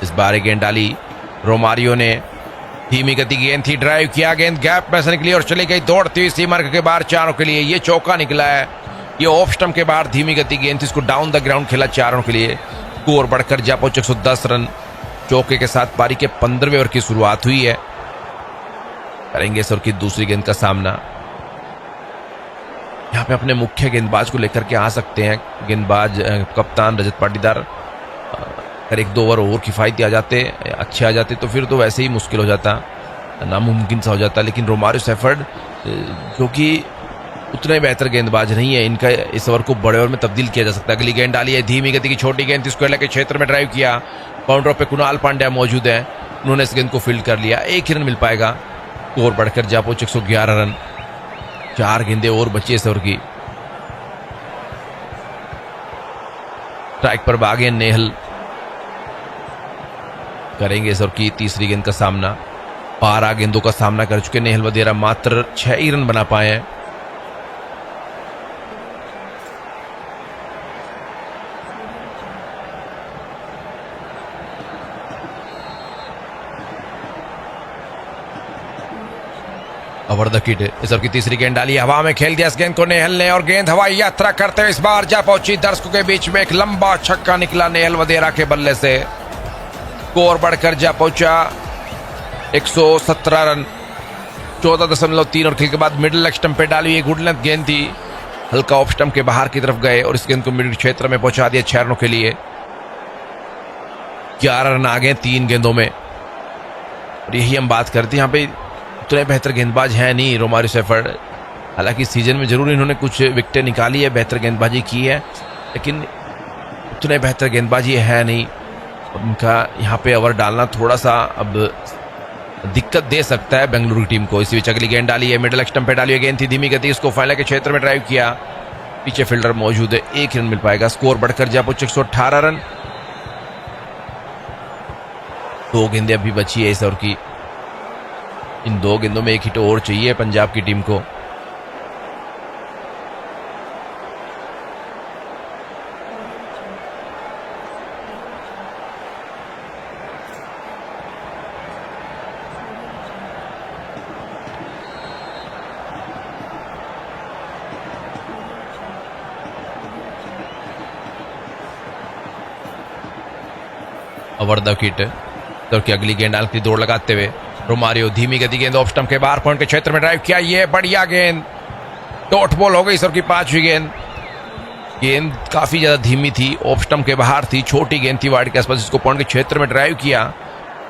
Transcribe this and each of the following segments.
इस बार एक गेंद डाली रोमारियो ने, धीमी गति गेंद थी, ड्राइव किया, गेंद गैप में से निकली और चली गई दौड़ती हुई सीमा के बाहर चारों के लिए। ये चौका निकला है, ये ऑफ स्टंप के बाहर धीमी गति गेंद थी, इसको डाउन द ग्राउंड खेला चारों के लिए। स्कोर बढ़कर जा पहुंचे 110 रन। चौके के साथ पारी के 15वें ओवर की शुरुआत हुई है। करेंगे इस ओवर की दूसरी गेंद का सामना। यहां पे अपने मुख्य गेंदबाज को लेकर के आ सकते हैं गेंदबाज कप्तान रजत पाटीदार। अगर 1-2 ओवर और किफायती आ जाते, अच्छे आ जाते तो फिर तो वैसे ही मुश्किल हो जाता, नामुमकिन सा हो जाता। लेकिन रोमारियो सेफर्ड जो कि उतने बेहतर गेंदबाज नहीं है, इनका इस ओवर को बड़े ओवर में तब्दील किया जा सकता है। अगली गेंद डाली है, धीमी गति की छोटी गेंद थी, इसको के क्षेत्र में ड्राइव किया। बाउंड्री पे कुणाल पांड्या मौजूद है, उन्होंने इस गेंद को फील्ड कर लिया। 1 ही रन मिल पाएगा। स्कोर बढ़कर जा पहुंचे 111 रन। 4 गेंदें और बची इस ओवर की। स्ट्राइक पर भागे नेहल, करेंगे इस ओवर की तीसरी गेंद का सामना। 12 गेंदों का सामना कर चुके नेहल वधेरा, मात्र 6 ही रन बना पाए हैं। ओवर द किड, इस ओवर की तीसरी गेंद डाली, हवा में खेल दिया इस गेंद को नेहल ने और गेंद हवाई यात्रा करते हुए इस बार जा पहुंची दर्शकों के बीच में। एक लंबा छक्का निकला नेहल वधेरा के बल्ले से। स्कोर बढ़कर जा पहुंचा 117 रन। 14.3 ओवर खेल के बाद मिडिल लेग स्टंप पे डाली, ये गुड लेंथ गेंद थी, हल्का ऑफ स्टंप के बाहर की तरफ गए और इस गेंद को मिडिल क्षेत्र में पहुंचा दिया 6 रनों के लिए। 11 रन आ गए 3 गेंदों में। और यही हम बात करते हैं, यहाँ पे उतने बेहतर गेंदबाज है नहीं रोमारियो सेफर्ड। हालांकि सीजन में जरूर इन्होंने कुछ विकेटें निकाली है, बेहतर गेंदबाजी की है, लेकिन उतने बेहतर गेंदबाजी है नहीं। उनका यहाँ पे ओवर डालना थोड़ा सा अब दिक्कत दे सकता है बेंगलुरु की टीम को। इसी बीच अगली गेंद डाली है, मिडिल स्टंप पे डाली है गेंद थी, धीमी गति, इसको फाइनल के क्षेत्र में ड्राइव किया। पीछे फील्डर मौजूद है, 1 रन मिल पाएगा। स्कोर बढ़कर जा पहुंचे 118 रन। 2 गेंदें अभी बची है इस ओवर की। इन 2 गेंदों में 1 हिट और चाहिए पंजाब की टीम को। ओवर द किट, तो की अगली गेंद डाल की दौड़ लगाते हुए रोमारियो, धीमी गति गेंद ऑफ स्टंप के बाहर पॉइंट के क्षेत्र में ड्राइव किया। ये बढ़िया गेंद, डॉट बॉल हो गई सर की 5वीं गेंद। गेंद काफी ज्यादा धीमी थी, ऑफ स्टंप के बाहर थी, छोटी गेंद थी वाइड के आसपास, इसको पॉइंट के क्षेत्र में ड्राइव किया,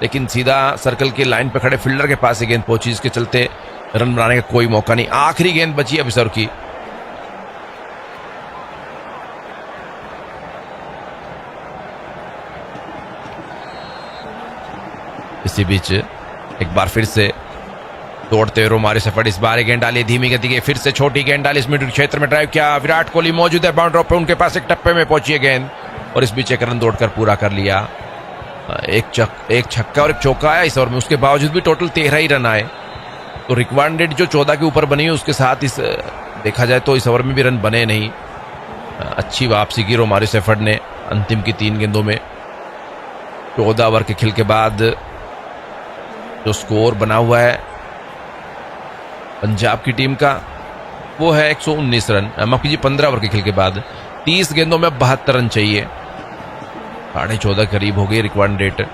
लेकिन सीधा सर्कल की लाइन पर खड़े फील्डर के पास ही गेंद पहुंची, जिसके चलते रन बनाने का कोई मौका नहीं। आखिरी गेंद बची अभी सर की। इसी बीच एक बार फिर से दौड़ते हुए रोमारियो सेफर्ड, इस बार गेंद डाली, धीमी गति की, फिर से छोटी गेंद डाली, इस मिडिल क्षेत्र में ड्राइव किया। विराट कोहली मौजूद है बाउंड्री पे, उनके पास एक टप्पे में पहुंची है गेंद और इस बीच 1 रन दौड़कर पूरा कर लिया। एक छक्का और एक चौका आया इस ओवर में, उसके बावजूद भी टोटल 13 ही रन आए। तो रिक्वायर्ड रेट जो 14 के ऊपर बनी है, उसके साथ इस देखा जाए तो इस ओवर में भी रन बने नहीं। अच्छी वापसी की रोमारियो सेफर्ड ने अंतिम की 3 गेंदों में। 14 ओवर के खेल के बाद जो स्कोर बना हुआ है पंजाब की टीम का वो है 119 रन। माफ कीजिए, 15 ओवर के खेल के बाद 30 गेंदों में 72 रन चाहिए। 14.5 करीब हो गई रिक्वायर्ड रेट।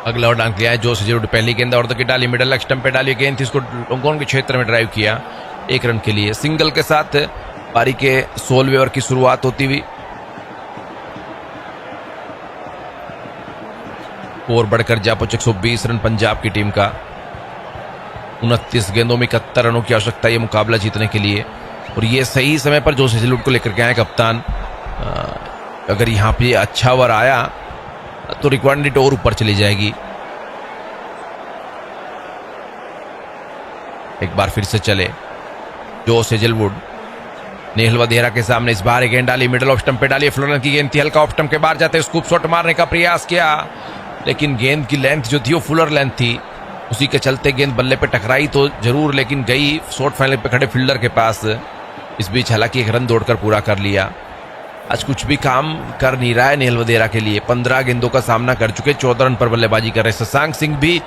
अगला ओवर डांक लिया है जोश जरूर, पहली गेंद और की डाली, मिडल लेग स्टंप पे डाली गेंद थी, इसको लोगों के क्षेत्र में ड्राइव किया। 1 रन के लिए सिंगल के साथ पारी के 16वें ओवर की शुरुआत होती हुई। स्कोर बढ़कर जा पहुंचे 120 रन पंजाब की टीम का। 29 गेंदों में 71 रनों की आवश्यकता है मुकाबला जीतने के लिए, और ये सही समय पर जोश हेजलवुड को लेकर के आए कप्तान। अगर यहाँ पे अच्छा ओवर आया तो रिक्वायर्ड रेट और ऊपर चली जाएगी। एक बार फिर से चले जोश हेजलवुड, नेहल वधेरा के सामने इस बार एक गेंद डाली, मिडल ऑफ स्टंप पे डाली, फ्लोरन की गेंद थी, हल्का ऑफ स्टंप के बाहर जाते स्कूप शॉट मारने का प्रयास किया, लेकिन गेंद की लेंथ जो थी वो फुलर लेंथ थी, उसी के चलते गेंद बल्ले पे टकराई तो जरूर, लेकिन गई शॉट फाइनल पे खड़े फील्डर के पास। इस बीच हालांकि एक रन दौड़कर पूरा कर लिया। आज कुछ भी काम कर नहीं रहा है नेहल वधेरा के लिए। 15 गेंदों का सामना कर चुके, 14 रन पर बल्लेबाजी कर रहे। शशांक सिंह भी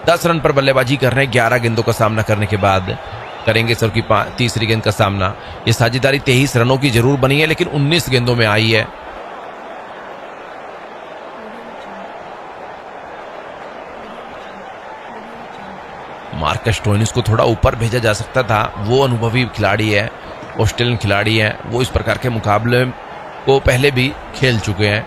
10 रन पर बल्लेबाजी कर रहे हैं 11 गेंदों का सामना करने के बाद। करेंगे सर की तीसरी गेंद का सामना। ये साझेदारी 23 रनों की जरूर बनी है, लेकिन 19 गेंदों में आई है। मार्कस स्टोइनिस को थोड़ा ऊपर भेजा जा सकता था, वो अनुभवी खिलाड़ी है, ऑस्ट्रेलियन खिलाड़ी है, वो इस प्रकार के मुकाबले को पहले भी खेल चुके हैं,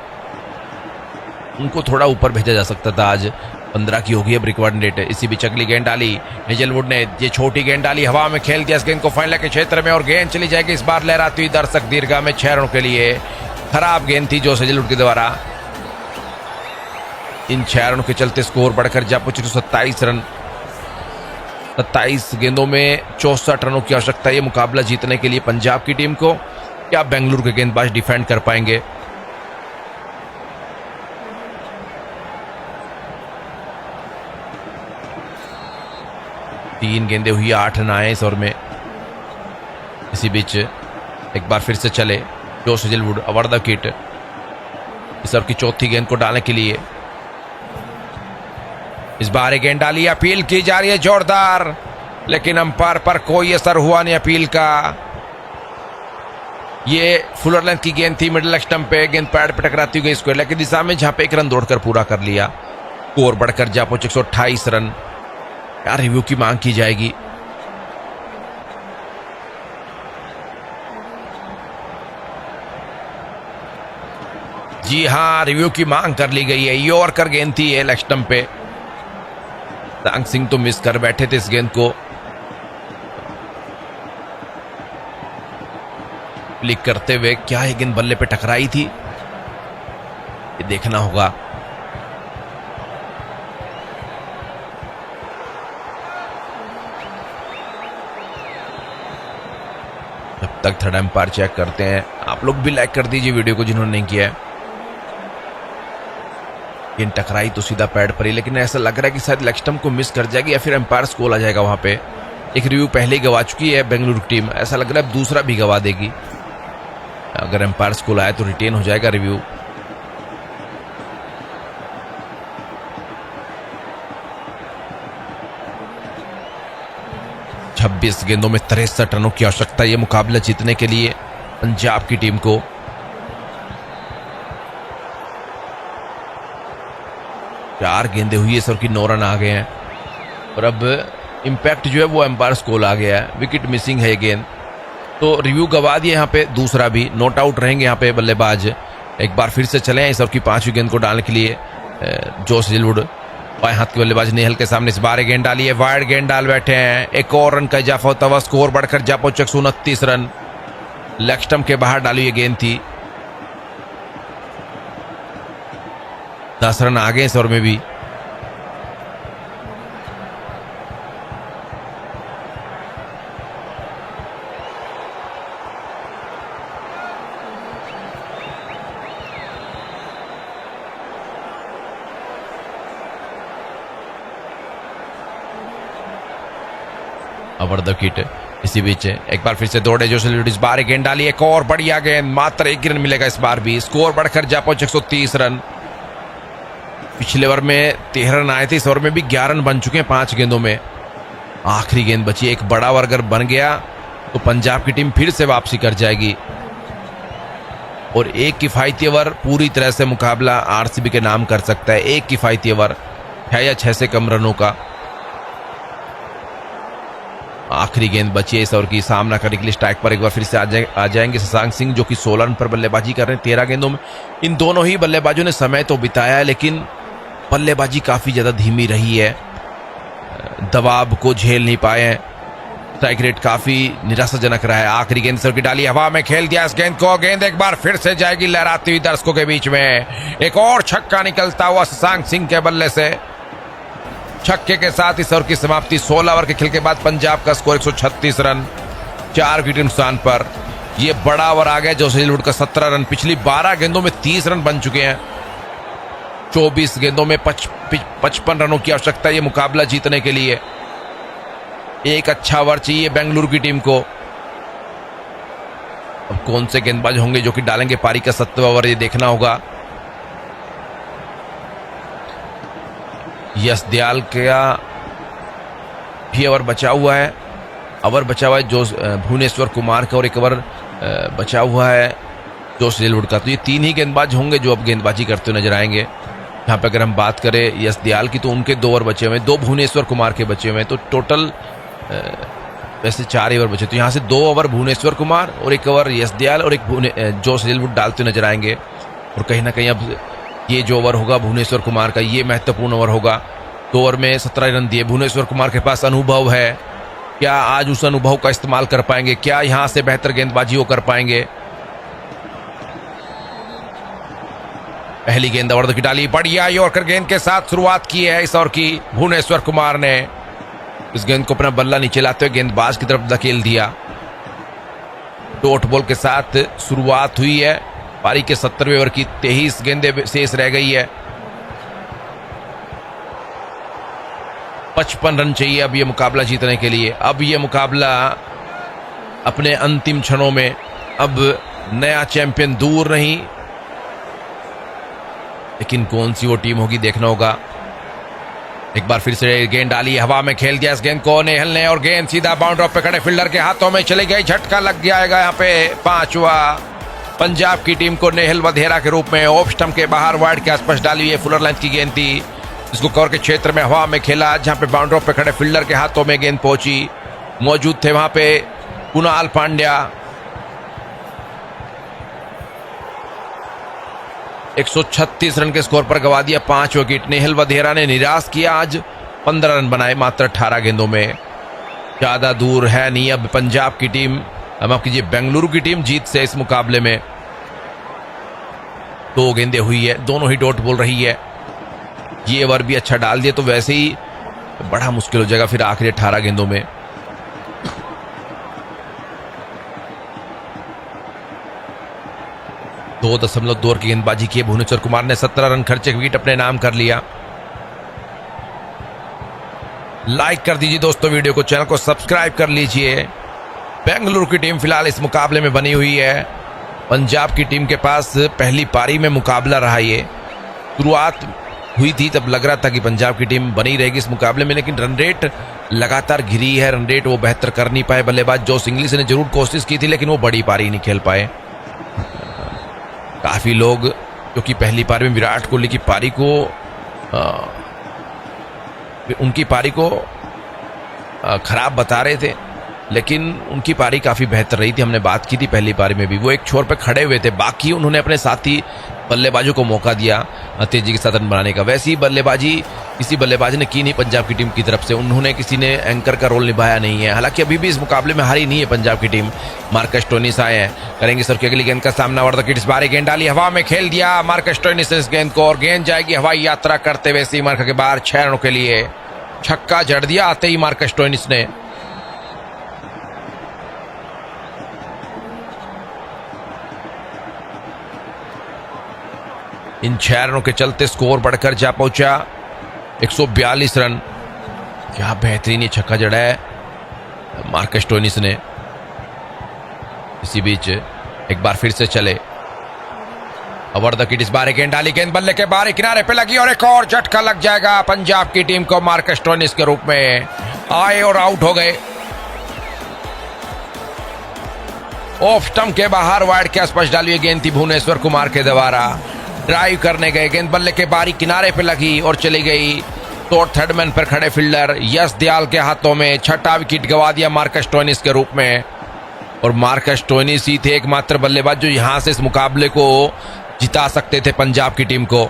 उनको थोड़ा ऊपर भेजा जा सकता था। आज 15 की होगी अब रिक्वायर्ड रेट। इसी बीच अगली गेंद डाली हेजलवुड ने, ये छोटी गेंद डाली, हवा में खेल दिया इस गेंद को फाइनल के क्षेत्र में और गेंद चली जाएगी इस बार लहराती हुई दर्शक दीर्घा में 6 रनों के लिए। खराब गेंद थी जोश हेजलवुड के द्वारा। इन 6 रनों के चलते स्कोर बढ़कर जा पहुंचे 27 रन। 27 गेंदों में 64 रनों की आवश्यकता है ये मुकाबला जीतने के लिए पंजाब की टीम को। क्या बेंगलुरु के गेंदबाज डिफेंड कर पाएंगे? तीन गेंदें हुई, 8 रन आए इस ओवर में। इसी बीच एक बार फिर से चले Josh Hazlewood, over the kit, इस ओवर की चौथी गेंद को डालने के लिए। इस बार एक गेंद डाली, अपील की जा रही है जोरदार, लेकिन अंपायर पर कोई असर हुआ नहीं अपील का। ये फुलर लेंथ की गेंद थी, मिडिल स्टंप पे गेंद पैड पे टकराती हुई स्क्वायर लेग की दिशा में, जहां पे एक रन दौड़कर पूरा कर लिया। स्कोर बढ़कर जा पहुंचे 128 रन। यार रिव्यू की मांग की जाएगी। जी हां, रिव्यू की मांग कर ली गई है। यॉर्कर गेंद थी लेग स्टंप पे। शशांक सिंह तो मिस कर बैठे थे इस गेंद को। क्लिक करते हुए क्या है गेंद बल्ले पे टकराई थी, ये देखना होगा। जब तक थर्ड एम्पायर चेक करते हैं, आप लोग भी लाइक कर दीजिए वीडियो को जिन्होंने नहीं किया है। गेंद टकराई तो सीधा पैड पर ही, लेकिन ऐसा लग रहा है कि शायद लेग स्टंप को मिस कर जाएगी या फिर एम्पायर कॉल आ जाएगा। वहां पे एक रिव्यू पहले ही गवा चुकी है बेंगलुरु टीम, ऐसा लग रहा है दूसरा भी गवा देगी। अगर एम्पायर कॉल आए तो रिटेन हो जाएगा रिव्यू। छब्बीस गेंदों में 63 रनों की आवश्यकता ये मुकाबला जीतने के लिए पंजाब की टीम को। चार गेंदें हुई है सर की, 9 रन आ गए हैं और अब इंपैक्ट जो है वो एम्पायर कॉल आ गया है। विकेट मिसिंग है ये गेंद, तो रिव्यू गवा दिए यहाँ पे, दूसरा भी नॉट आउट रहेंगे यहाँ पे बल्लेबाज। एक बार फिर से चले इस ओवर की 5वीं गेंद को डालने के लिए जोश हेजलवुड। बाएं हाथ के बल्लेबाज नेहल के सामने इस बार गेंद डाली है, वाइड गेंद डाल बैठे हैं। एक और रन का इजाफा होता हुआ स्कोर बढ़कर जा पहुंचे 129 रन। लेग स्टंप के बाहर डाली ये गेंद थी। 10 रन आ गए इस ओवर में भी। Over the kit. इसी बीच एक बार फिर से दौड़े जोश हेजलवुड, इस बार गेंद डाली, एक और बढ़िया गेंद, मात्र 1 रन मिलेगा इस बार भी। स्कोर बढ़कर जा पहुंचे 130 रन। पिछले ओवर में 13 रन आए थे, इस ओवर में भी 11 रन बन चुके हैं 5 गेंदों में। आखिरी गेंद बची, एक बड़ा ओवर अगर बन गया तो पंजाब की टीम फिर से वापसी कर जाएगी और एक किफायती ओवर पूरी तरह से मुकाबला आरसीबी के नाम कर सकता है। एक किफायती ओवर 6 या 6 से कम रनों का। आखिरी गेंद बची है इस ओवर की, सामना करने के लिए स्ट्राइक पर एक बार फिर से आ जाएंगे शशांक सिंह, जो कि 16 रन पर बल्लेबाजी कर रहे हैं 13 गेंदों में। इन दोनों ही बल्लेबाजों ने समय तो बिताया है, लेकिन बल्लेबाजी काफी ज्यादा धीमी रही है, दबाव को झेल नहीं पाए हैं। स्ट्राइक रेट काफी निराशाजनक रहा है। आखिरी गेंद सर की डाली, हवा में खेल दिया इस गेंद को। गेंद एक बार फिर से जाएगी लहराती हुई दर्शकों के बीच में। एक और छक्का निकलता हुआ शशांक सिंह के बल्ले से। छक्के के साथ इस ओवर की समाप्ति। 16 ओवर के खेल के बाद पंजाब का स्कोर 136 रन, 4 विकेट नुकसान पर। यह बड़ा ओवर आ गया। जोश हेजलवुड का 17 रन। पिछली 12 गेंदों में 30 रन बन चुके हैं। 24 गेंदों में 55 रनों की आवश्यकता है ये मुकाबला जीतने के लिए। एक अच्छा ओवर चाहिए बेंगलुरु की टीम को। अब कौन से गेंदबाज होंगे जो कि डालेंगे पारी का 7वां ओवर, ये देखना होगा। यश दयाल का भी ओवर बचा हुआ है। ओवर बचा हुआ है जो भुवनेश्वर कुमार का, और एक ओवर बचा हुआ है जोश हेजलवुड का। तो ये 3 ही गेंदबाज होंगे जो अब गेंदबाजी करते हुए नजर आएंगे। यहाँ पे अगर हम बात करें यश दयाल की, तो उनके 2 ओवर बचे हुए हैं, 2 भुवनेश्वर कुमार के बचे हुए हैं। तो टोटल वैसे 4 ही ओवर बचे। तो यहाँ से 2 ओवर भुवनेश्वर कुमार और 1 ओवर यश दयाल और 1 जोश हेजलवुड डालते नजर आएंगे। और कहीं ना कहीं अब ये जो ओवर होगा भुवनेश्वर कुमार का, ये महत्वपूर्ण ओवर होगा। 2 ओवर में 17 रन दिए। भुवनेश्वर कुमार के पास अनुभव है, क्या आज उस अनुभव का इस्तेमाल कर पाएंगे? क्या यहां से बेहतर गेंदबाजी वो कर पाएंगे? पहली गेंद ओवर की डाली, बढ़िया यॉर्कर गेंद के साथ शुरुआत की है इस ओवर की भुवनेश्वर कुमार ने। इस गेंद को अपना बल्ला नीचे लाते हुए गेंदबाज की तरफ धकेल दिया। डॉट बॉल के साथ शुरुआत हुई है। पारी के 70वें ओवर की 23 गेंदें शेष रह गई है। 55 रन चाहिए अब ये मुकाबला जीतने के लिए। अब ये मुकाबला अपने अंतिम क्षणों में। अब नया चैंपियन दूर नहीं, लेकिन कौन सी वो टीम होगी देखना होगा। एक बार फिर से गेंद डाली, हवा में खेल दिया इस गेंद को नेहल ने, और गेंद सीधा बाउंड्री पे खड़े फील्डर के हाथों में चली गई। झटका लग जाएगा यहाँ पे 5वां। पंजाब की टीम को नेहल वधेरा के रूप में ऑफ स्टंप के बाहर वाइड के आसपास डाली हुई फुलर लेंथ की गेंद थी। इसको कवर के क्षेत्र में हवा में खेला, जहां पे बाउंड्री पे खड़े फील्डर के हाथों में गेंद पहुंची। मौजूद थे वहां पे कुणाल पांड्या। 136 रन के स्कोर पर गवा दिया 5 विकेट। नेहल वधेरा ने निराश किया आज। 15 रन बनाए मात्र 18 गेंदों में। ज्यादा दूर है नहीं अब पंजाब की टीम, अब माफ कीजिए बेंगलुरु की टीम जीत से इस मुकाबले में। 2 गेंदें हुई है, दोनों ही डॉट बॉल रही है। ये ओवर भी अच्छा डाल दिए तो वैसे ही बड़ा मुश्किल हो जाएगा फिर आखिरी 18 गेंदों में। दो 2.2 ओवर की गेंदबाजी की भुवनेश्वर कुमार ने। 17 रन खर्चे, विकेट अपने नाम कर लिया। लाइक कर दीजिए दोस्तों वीडियो को, चैनल को सब्सक्राइब कर लीजिए। बेंगलुरु की टीम फिलहाल इस मुकाबले में बनी हुई है। पंजाब की टीम के पास पहली पारी में मुकाबला रहा। ये शुरुआत हुई थी तब लग रहा था कि पंजाब की टीम बनी रहेगी इस मुकाबले में, लेकिन रन रेट लगातार गिरी है। रन रेट वो बेहतर कर नहीं पाए बल्लेबाज जोश इंग्लिश ने जरूर कोशिश की थी, लेकिन वो बड़ी पारी नहीं खेल पाए। काफी लोग क्योंकि पहली पारी में विराट कोहली की पारी को उनकी पारी को खराब बता रहे थे, लेकिन उनकी पारी काफी बेहतर रही थी। हमने बात की थी पहली पारी में भी, वो एक छोर पे खड़े हुए थे, बाकी उन्होंने अपने साथी बल्लेबाजों को मौका दिया तेजी के साथ रन बनाने का। वैसी बल्लेबाजी किसी बल्लेबाज ने की नहीं पंजाब की टीम की तरफ से। उन्होंने किसी ने एंकर का रोल निभाया नहीं है। हालांकि अभी भी इस मुकाबले में हारी नहीं है पंजाब की टीम। मार्कस स्टोइनिस आए हैं, करेंगे सर की अगली गेंद का सामना। वर्धकिट इस बार गेंद डाली, हवा में खेल दिया मार्कस स्टोइनिस ने इस गेंद को, और गेंद जाएगी हवाई यात्रा करते हुए सीमा के बाहर 6 रनों के लिए। छक्का जड़ दिया आते ही मार्कस स्टोइनिस ने। इन 6 रनों के चलते स्कोर बढ़कर जा पहुंचा 142 रन। क्या बेहतरीन ये छक्का जड़ा है मार्कस स्टोइनिस ने। इसी बीच एक बार फिर से चले ओवर द किट, इस बार गेंद डाली, गेंद बल्ले के बाहर किनारे पे लगी, और एक और झटका लग जाएगा पंजाब की टीम को। मार्कस स्टोइनिस के रूप में आए और आउट हो गए। ऑफ स्टंप के बाहर वाइड के आसपास डाली हुई गेंद थी भुवनेश्वर कुमार के द्वारा। ड्राइव करने गए, गेंद बल्ले के बारी किनारे पे लगी और चली गई। तो थर्ड मैन पर खड़े फील्डर यश दयाल के हाथों में। 6ठा विकेट गवा दिया मार्कस स्टोइनिस के रूप में। और मार्कस स्टोइनिस ही थे एकमात्र बल्लेबाज जो यहां से इस मुकाबले को जिता सकते थे पंजाब की टीम को,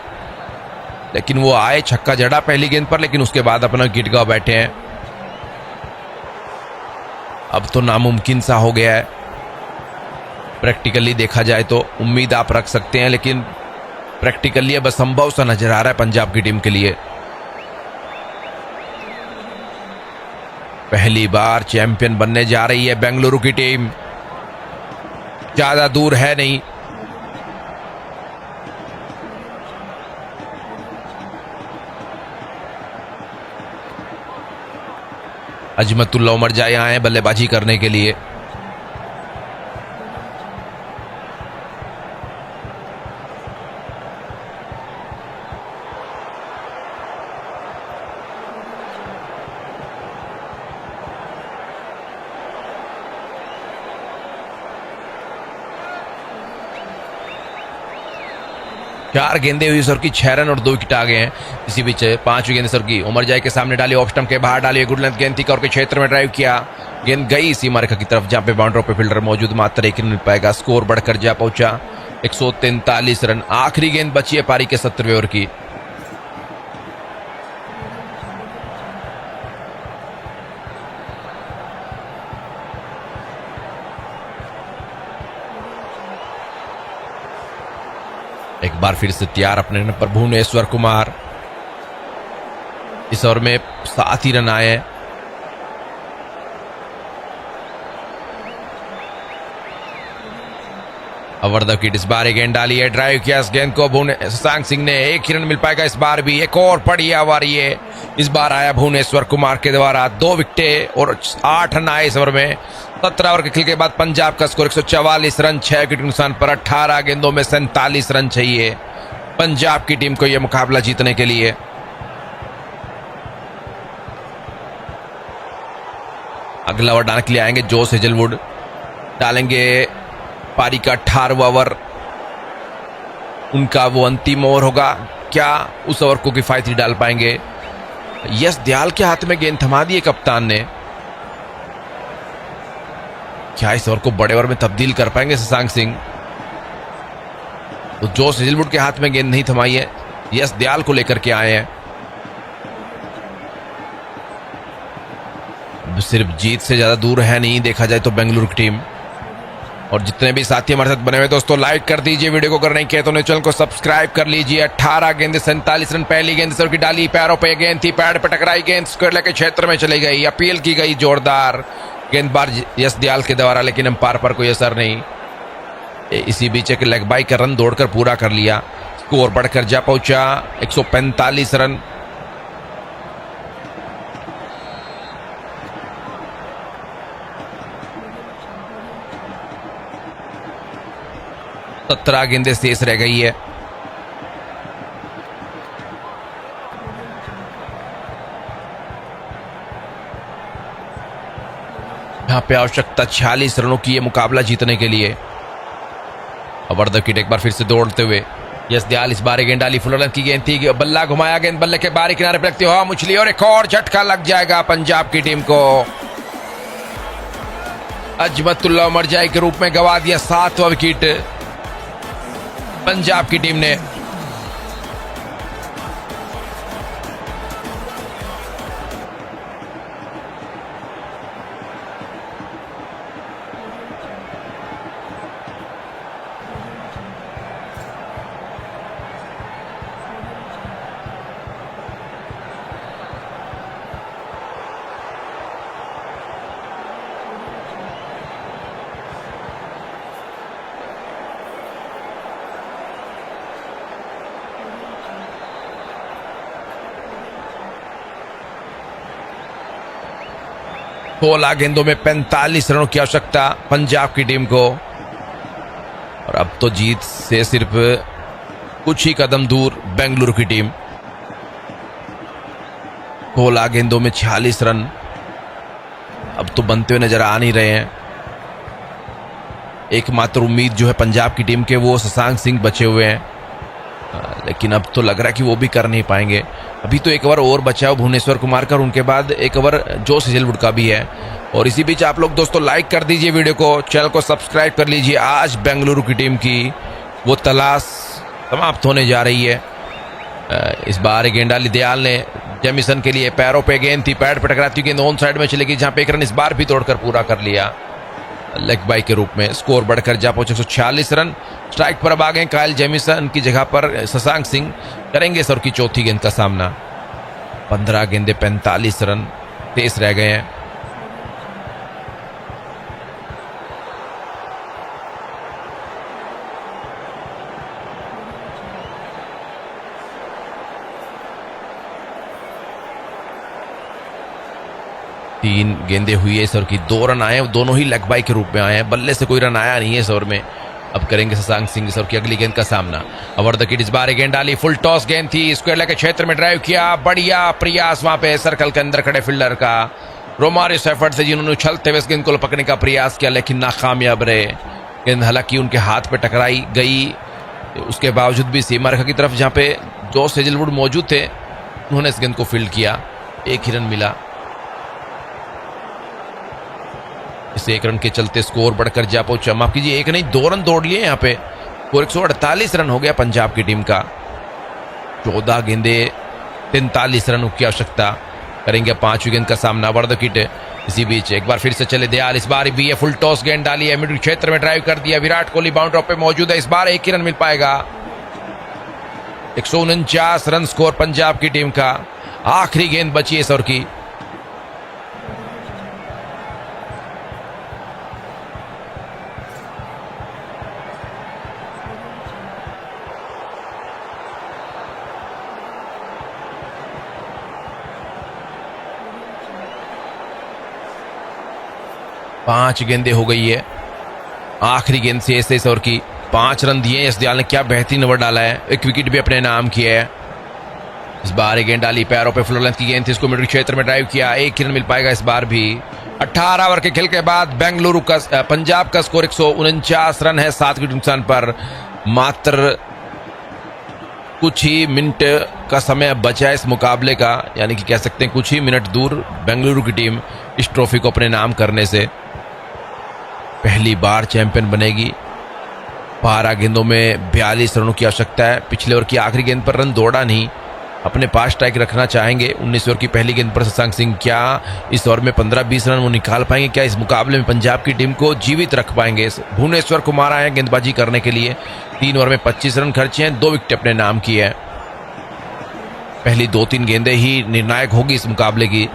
लेकिन वो आए, छक्का जड़ा पहली गेंद पर, लेकिन उसके बाद अपना विकेट गवा बैठे हैं। अब तो नामुमकिन सा हो गया है। प्रैक्टिकली देखा जाए तो उम्मीद आप रख सकते हैं, लेकिन प्रैक्टिकली अब असंभव सा नजर आ रहा है पंजाब की टीम के लिए। पहली बार चैंपियन बनने जा रही है बेंगलुरु की टीम, ज्यादा दूर है नहीं। अजमतुल्ला उमर जाए आए हैं बल्लेबाजी करने के लिए। चार गेंदे हुई सर की, 6 रन और 2 विकेट आ गए हैं। इसी बीच 5वीं गेंद सर की उमर जाए के सामने डाली, ऑफ स्टंप के बाहर डाली, गुड लेंथ गेंद थी और के क्षेत्र में ड्राइव किया, गेंद गई सीमा रेखा की तरफ, जहां पे बाउंड्री पे फील्डर मौजूद, मात्र 1 रन मिल पाएगा। स्कोर बढ़कर जा पहुंचा 143 रन। आखिरी गेंद बची है पारी के 17वें ओवर की। एक बार फिर से तैयार अपने रन पर भुवनेश्वर कुमार। इस ओवर में 7 ही रन आए हैं। अवर्धव की इस बार गेंद डाली है, ड्राइव किया इस गेंद को शशांक सिंह ने, 1 ही रन मिल पाएगा इस बार भी। एक और बढ़िया वारी है इस बार आया भुवनेश्वर कुमार के द्वारा, 2 विकेटें और 8 रन आए इस ओवर में। 17 ओवर के खेल के बाद पंजाब का स्कोर 144 रन, 6 विकेट के नुकसान पर 18 गेंदों में 47 रन चाहिए पंजाब की टीम को यह मुकाबला जीतने के लिए। अगला ओवर डालने के लिए आएंगे जोस हेजलवुड, डालेंगे पारी का 18वां ओवर। उनका वो अंतिम ओवर होगा, क्या उस ओवर को किफायती डाल पाएंगे? यश दयाल के हाथ में गेंद थमा दी है कप्तान ने, क्या इस ओवर को बड़े ओवर में तब्दील कर पाएंगे शशांक सिंह? तो जोस हेजलवुड के हाथ में गेंद नहीं थमाई है, यश दयाल को लेकर के आए हैं। सिर्फ जीत से ज्यादा दूर है नहीं देखा जाए तो बेंगलुरु की टीम। और जितने भी साथी हमारे साथ बने हुए दोस्तों, लाइक कर दीजिए वीडियो को, अगर नहीं किया तो चैनल को सब्सक्राइब कर लीजिए। 18 गेंद 47 रन। पहली गेंद सर की डाली, पैरों पे गेंद थी, पैड पे टकराई, गेंद स्क्वायर के क्षेत्र में चली गई, अपील की गई जोरदार गेंदबाज यश दयाल के द्वारा, लेकिन अंपायर पर कोई असर नहीं। इसी बीच एक लेग बाई का रन दौड़कर पूरा कर लिया, स्कोर बढ़कर जा पहुंचा 145 रन। सत्रह गेंदें शेष रह गई है। यहां पे आवश्यकता 46 रनों की, ये मुकाबला जीतने के लिए। अवर्धव की एक बार फिर से दौड़ते हुए यश दयाल, इस बार गेंद डाली, फुल की गेंद थी, बल्ला घुमाया, गेंद बल्ले के बाहरी किनारे पर रखते हुए मुछली, और एक और झटका लग जाएगा पंजाब की टीम को। अजमतुल्ला उमर जाए के रूप में गवा दिया 7वां विकेट पंजाब की टीम ने। सोलह गेंदों में 45 रनों की आवश्यकता पंजाब की टीम को, और अब तो जीत से सिर्फ कुछ ही कदम दूर बेंगलुरु की टीम। 16 गेंदों में 46 रन अब तो बनते हुए नजर आ नहीं रहे हैं। एकमात्र उम्मीद जो है पंजाब की टीम के, वो शशांक सिंह बचे हुए हैं, लेकिन अब तो लग रहा है कि वो भी कर नहीं पाएंगे। अभी तो एक ओवर और बचा है भुवनेश्वर कुमार का, और उनके बाद एक ओवर जोस हेजलवुड का भी है। और इसी बीच आप लोग दोस्तों लाइक कर दीजिए वीडियो को, चैनल को सब्सक्राइब कर लीजिए। आज बेंगलुरु की टीम की वो तलाश समाप्त होने जा रही है। इस बार गेंद डाली दयाल ने जेमिसन के लिए, पैरों पे गेंद थी, पैड पे टकराती हुई गेंद ऑन साइड में चली गई, जहां पे एक रन इस बार भी तोड़कर पूरा कर लिया लेग बाई के रूप में। स्कोर बढ़कर जा पहुंचे 146 रन। स्ट्राइक पर अब आ गए काइल जेमिसन की जगह पर शशांक सिंह करेंगे सर की चौथी गेंद का सामना। 15 गेंदे 45 रन तेज रह गए हैं। तीन गेंदे हुई है इस ओवर की, 2 रन आए, दोनों ही लेग बाई के रूप में आए हैं, बल्ले से कोई रन आया नहीं है इस ओवर में। अब करेंगे शशांक सिंह इस ओवर की अगली गेंद का सामना। ओवर द किट इस बार गेंद डाली, फुल टॉस गेंद थी, स्क्वायर लेग के क्षेत्र में ड्राइव किया, बढ़िया प्रयास वहां पे सर्कल के अंदर खड़े फील्डर का रोमारिस एफर्ट से, जिन्होंने उछलते हुए इस गेंद को पकड़ने का प्रयास किया लेकिन नाकामयाब रहे। गेंद हालांकि उनके हाथ पे टकराई गई, उसके बावजूद भी सीमा रेखा की तरफ जहां पे जोश हेजलवुड मौजूद थे उन्होंने इस गेंद को फील्ड किया, 1 ही रन मिला। इस 1 रन के चलते स्कोर बढ़कर जा पहुंचा, माफ कीजिए 1 नहीं 2 रन दौड़ लिए यहाँ पे, और 148 रन हो गया पंजाब की टीम का। 14 गेंदे 43 रन की आवश्यकता। करेंगे 5वीं गेंद का सामना ओवर द किट। इसी बीच एक बार फिर से चले दयाल, इस बार भी ये फुल टॉस गेंद डाली है, मिडिल क्षेत्र में ड्राइव कर दिया, विराट कोहली बाउंड्री पे मौजूद है, इस बार 1 ही रन मिल पाएगा। 149 रन स्कोर पंजाब की टीम का। आखिरी गेंद बची है इस ओवर की। पांच गेंदें हो गई है, आखिरी गेंद से इस ओवर की 5 रन दिए। यश दयाल ने क्या बेहतरीन ओवर डाला है, 1 विकेट भी अपने नाम किया है। इस बार गेंद डाली, पैरों पे फ्लोर लेंथ की गेंद थी, इसको मिडिल क्षेत्र में ड्राइव किया, 1 रन मिल पाएगा इस बार भी। 18 ओवर के खेल के बाद बेंगलुरु का पंजाब का स्कोर 149 रन है 7 विकेट नुकसान पर। मात्र कुछ ही मिनट का समय बचा है इस मुकाबले का, यानी कि कह सकते हैं कुछ ही मिनट दूर बेंगलुरु की टीम इस ट्रॉफी को अपने नाम करने से। पहली बार चैंपियन बनेगी। 12 गेंदों में 42 रनों की आवश्यकता है। पिछले ओवर की आखिरी गेंद पर रन दौड़ा नहीं, अपने पास स्ट्राइक रखना चाहेंगे। 19 ओवर की पहली गेंद पर शशांक सिंह क्या इस ओवर में 15-20 रन वो निकाल पाएंगे? क्या इस मुकाबले में पंजाब की टीम को जीवित रख पाएंगे? भुवनेश्वर कुमार आए हैं गेंदबाजी करने के लिए, 3 ओवर में 25 रन खर्चे हैं, 2 विकेट अपने नाम की है। पहली 2-3 गेंदें ही निर्णायक होगी इस मुकाबले की।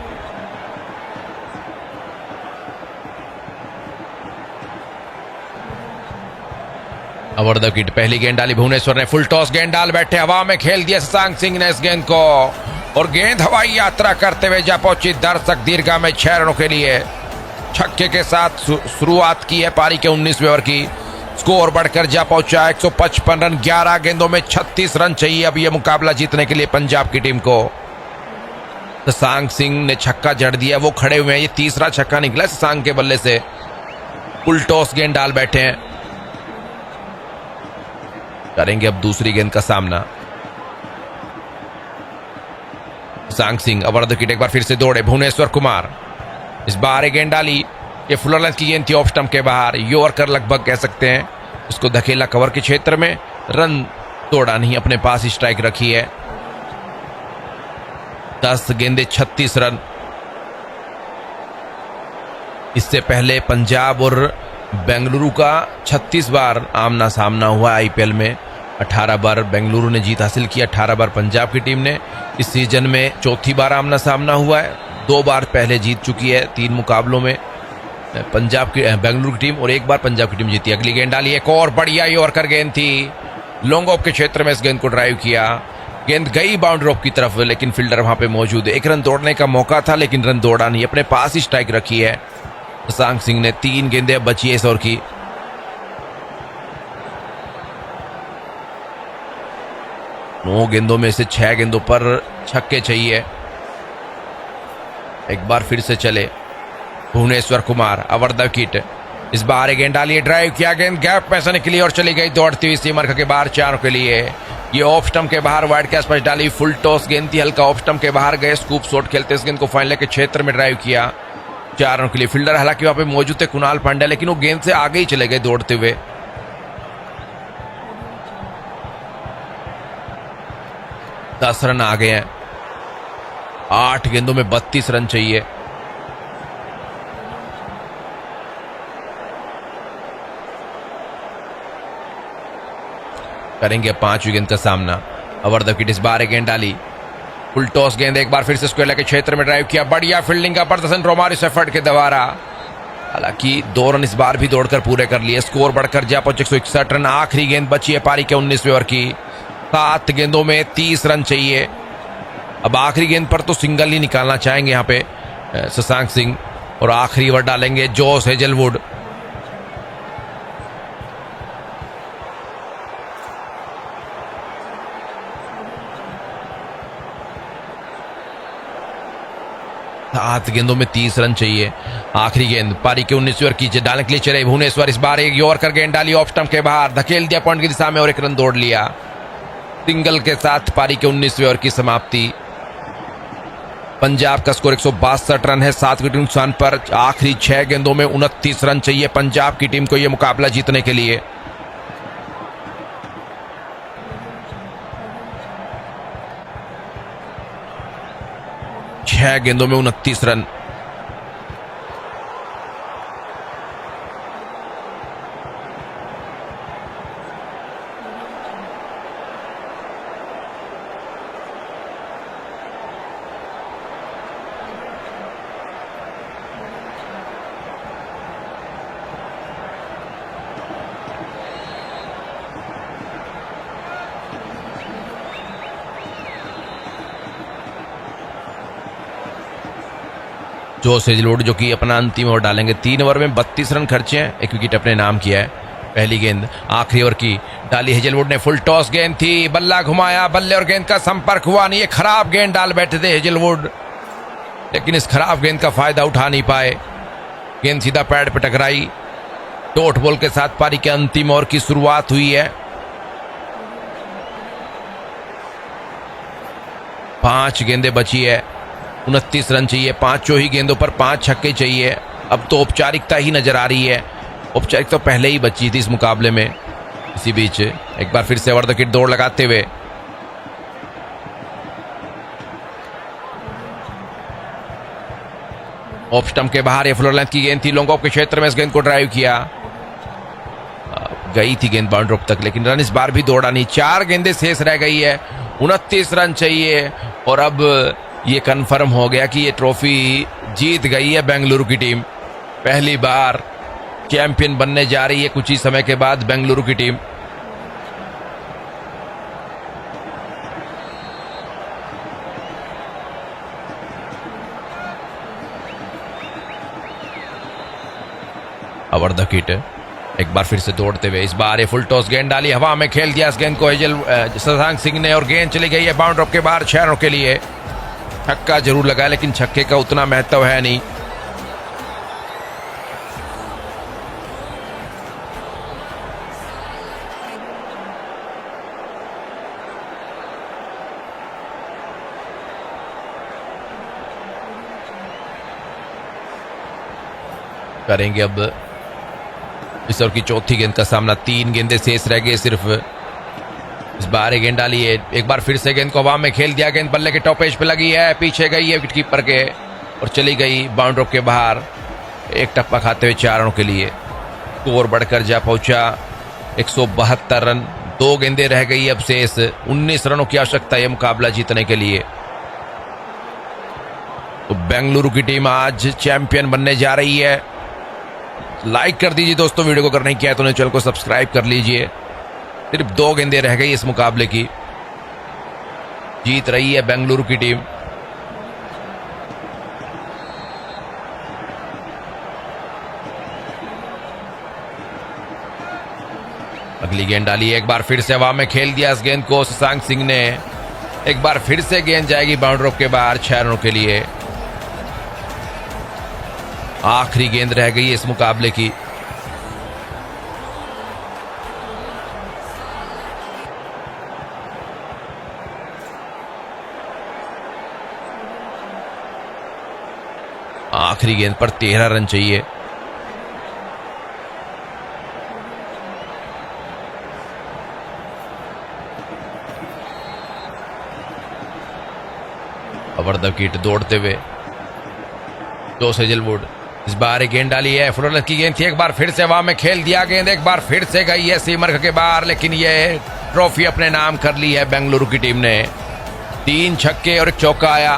ओवर द विकेट पहली गेंद डाली भुवनेश्वर ने, फुल टॉस गेंद डाल बैठे, हवा में खेल दिया शशांक सिंह ने इस गेंद को, और गेंद हवाई यात्रा करते हुए जा पहुंची दर्शक दीर्घा में 6 रनों के लिए। छक्के के साथ शुरुआत की है पारी के 19वें ओवर की। स्कोर बढ़कर जा पहुंचा 155 रन, 11 गेंदों में 36 रन चाहिए अब यह मुकाबला जीतने के लिए पंजाब की टीम को। शशांक सिंह ने छक्का जड़ दिया, वो खड़े हुए हैं, ये तीसरा छक्का निकला शशांक के बल्ले से। फुल टॉस गेंद डाल बैठे हैं, करेंगे अब दूसरी गेंद का सामना। Shashank Singh over the wicket एक बार फिर से दौड़े, भुवनेश्वर कुमार इस बार एक गेंद डाली, ये फुलर लेंथ की गेंद थी ऑफ स्टंप के बाहर, यॉर्कर लगभग कह सकते हैं, उसको धकेला कवर के क्षेत्र में, रन तोड़ा नहीं, अपने पास ही स्ट्राइक रखी है। 10 गेंदे 36 रन। इससे पहले पंजाब और बेंगलुरु का 36 बार आमना सामना हुआ आईपीएल में। 18 बार बेंगलुरु ने जीत हासिल की, 18 बार पंजाब की टीम ने। इस सीजन में चौथी बार आमना सामना हुआ है, 2 बार पहले जीत चुकी है 3 मुकाबलों में पंजाब की बेंगलुरु की टीम, और 1 बार पंजाब की टीम जीती। अगली गेंद डाली, एक और बढ़िया यॉर्कर गेंद थी, लॉन्ग ऑफ के क्षेत्र में इस गेंद को ड्राइव किया, गेंद गई बाउंड्री ऑफ की तरफ, लेकिन फील्डर वहां पे मौजूद है। 1 रन दौड़ने का मौका था लेकिन रन दौड़ा नहीं, अपने पास ही स्ट्राइक रखी है शशांक सिंह ने। 3 गेंदें अब बची है इस ओवर की। नौ गेंदों में से 6 गेंदों पर छक्के चाहिए। एक बार फिर से चले Bhuvneshwar Kumar over the wicket, इस बार गेंद डाली, ड्राइव किया, गेंद गैप में से निकली और चली गई दौड़ती हुई सीमा रेखा के बाहर 4 के लिए। ये ऑफ स्टंप के बाहर वाइड के आसपास डाली, फुल टॉस गेंद थी, हल्का ऑफ स्टंप के बाहर गए, स्कूप शॉट खेलते इस गेंद को फाइनल के क्षेत्र में ड्राइव किया 4 रनों के लिए। फील्डर हालांकि वहां पे मौजूद थे कुणाल पांड्या, लेकिन वो गेंद से आगे ही चले गए दौड़ते हुए। 10 रन आ गए हैं। 8 गेंदों में 32 रन चाहिए। करेंगे 5वीं गेंद का सामना। ओवर द विकेट इस बार एक गेंद डाली, फुल टॉस गेंद, एक बार फिर से स्क्वायर के क्षेत्र में ड्राइव किया। बढ़िया फील्डिंग का प्रदर्शन रोमारियो सेफर्ड के द्वारा। हालांकि 2 रन इस बार भी दौड़कर पूरे कर लिए। स्कोर बढ़कर जा पहुंचे 161 रन। आखिरी गेंद बची है पारी के 19वें ओवर की। 7 गेंदों में 30 रन चाहिए। अब आखिरी गेंद पर तो सिंगल ही निकालना चाहेंगे यहाँ पे शशांक सिंह, और आखिरी ओवर डालेंगे जोश हेजलवुड। सात गेंदों में 30 रन चाहिए। आखिरी गेंद पारी के 19वें ओवर की डालने के लिए चले भुवनेश्वर। इस बार एक यॉर्कर गेंद डाली, ऑफ स्टंप के बाहर धकेल दिया पॉइंट की दिशा में और 1 रन दौड़ लिया। सिंगल के साथ पारी के 19वें ओवर की समाप्ति। पंजाब का स्कोर 162 रन है 7 विकेट नुकसान पर। आखिरी 6 गेंदों में 29 रन चाहिए पंजाब की टीम को यह मुकाबला जीतने के लिए। छह गेंदों में 29 रन। जोश हेजलवुड जो कि अपना अंतिम ओवर डालेंगे। 3 ओवर में 32 रन खर्चे हैं, 1 विकेट अपने नाम किया है। पहली गेंद आखिरी ओवर की डाली हेजलवुड ने, फुल टॉस गेंद थी, बल्ला घुमाया, बल्ले और गेंद का संपर्क हुआ नहीं। ये खराब गेंद डाल बैठे थे हेजलवुड, लेकिन इस खराब गेंद का फायदा उठा नहीं पाए। गेंद सीधा पैड पर टकराई। डॉट बॉल के साथ पारी के अंतिम ओवर की शुरुआत हुई है। 5 गेंदें बची है, 29 रन चाहिए। 5 ही गेंदों पर 5 छक्के चाहिए। अब तो औपचारिकता ही नजर आ रही है। औपचारिकता तो पहले ही बची थी इस मुकाबले में। इसी बीच एक बार फिर से ओवर द विकेट दौड़ लगाते हुए ऑफ स्टंप के बाहर ये फ्लोर लेंथ की गेंद थी। लॉन्ग ऑफ के क्षेत्र में इस गेंद को ड्राइव किया, गई थी गेंद बाउंड्री तक, लेकिन रन इस बार भी दौड़ा नहीं। 4 गेंदें शेष रह गई है, 29 रन चाहिए। और अब ये कंफर्म हो गया कि ये ट्रॉफी जीत गई है बेंगलुरु की टीम। पहली बार चैंपियन बनने जा रही है कुछ ही समय के बाद बेंगलुरु की टीम। ओवर द विकेट एक बार फिर से दौड़ते हुए, इस बार ये फुल टॉस गेंद डाली, हवा में खेल दिया इस गेंद को शशांक सिंह ने, और गेंद चली गई है बाउंड्री के बाहर 6 रनों के लिए। छक्का जरूर लगाया, लेकिन छक्के का उतना महत्व है नहीं। करेंगे अब इस ओवर की चौथी गेंद का सामना। 3 गेंदें शेष रह गए सिर्फ। इस बार गेंद डाली है, एक बार फिर से गेंद को हवा में खेल दिया। गेंद बल्ले के टॉप एज पे लगी है, पीछे गई है विकेट कीपर के और चली गई बाउंड्री के बाहर। एक टप्पा खाते हुए 4 रनों के लिए स्कोर बढ़कर जा पहुंचा 172 रन। 2 गेंदें रह गई अब शेष। 19 रनों की आवश्यकता है मुकाबला जीतने के लिए। तो बेंगलुरु की टीम आज चैंपियन बनने जा रही है। लाइक कर दीजिए दोस्तों, वीडियो को करने किया तो चैनल को सब्सक्राइब कर लीजिए। सिर्फ 2 गेंदें रह गई इस मुकाबले की। जीत रही है बेंगलुरु की टीम। अगली गेंद डाली, एक बार फिर से हवा में खेल दिया इस गेंद को शशांक सिंह ने। एक बार फिर से गेंद जाएगी बाउंड्री के बाहर 6 रनों के लिए। आखिरी गेंद रह गई है इस मुकाबले की। आखिरी गेंद पर 13 रन चाहिए। ओवर द किट दौड़ते हुए जोश हेजलवुड, इस बार एक गेंद डाली है, फ्लोरेंस की गेंद थी, एक बार फिर से हवा में खेल दिया गेंद, एक बार फिर से गई है सीमर के बाहर, लेकिन ये ट्रॉफी अपने नाम कर ली है बेंगलुरु की टीम ने। 3 छक्के और एक चौका आया,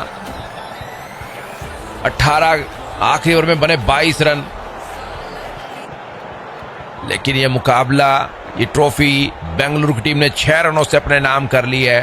18 आखिरी ओवर में बने 22 रन, लेकिन ये मुकाबला, ये ट्रॉफी बेंगलुरु की टीम ने 6 रनों से अपने नाम कर ली है।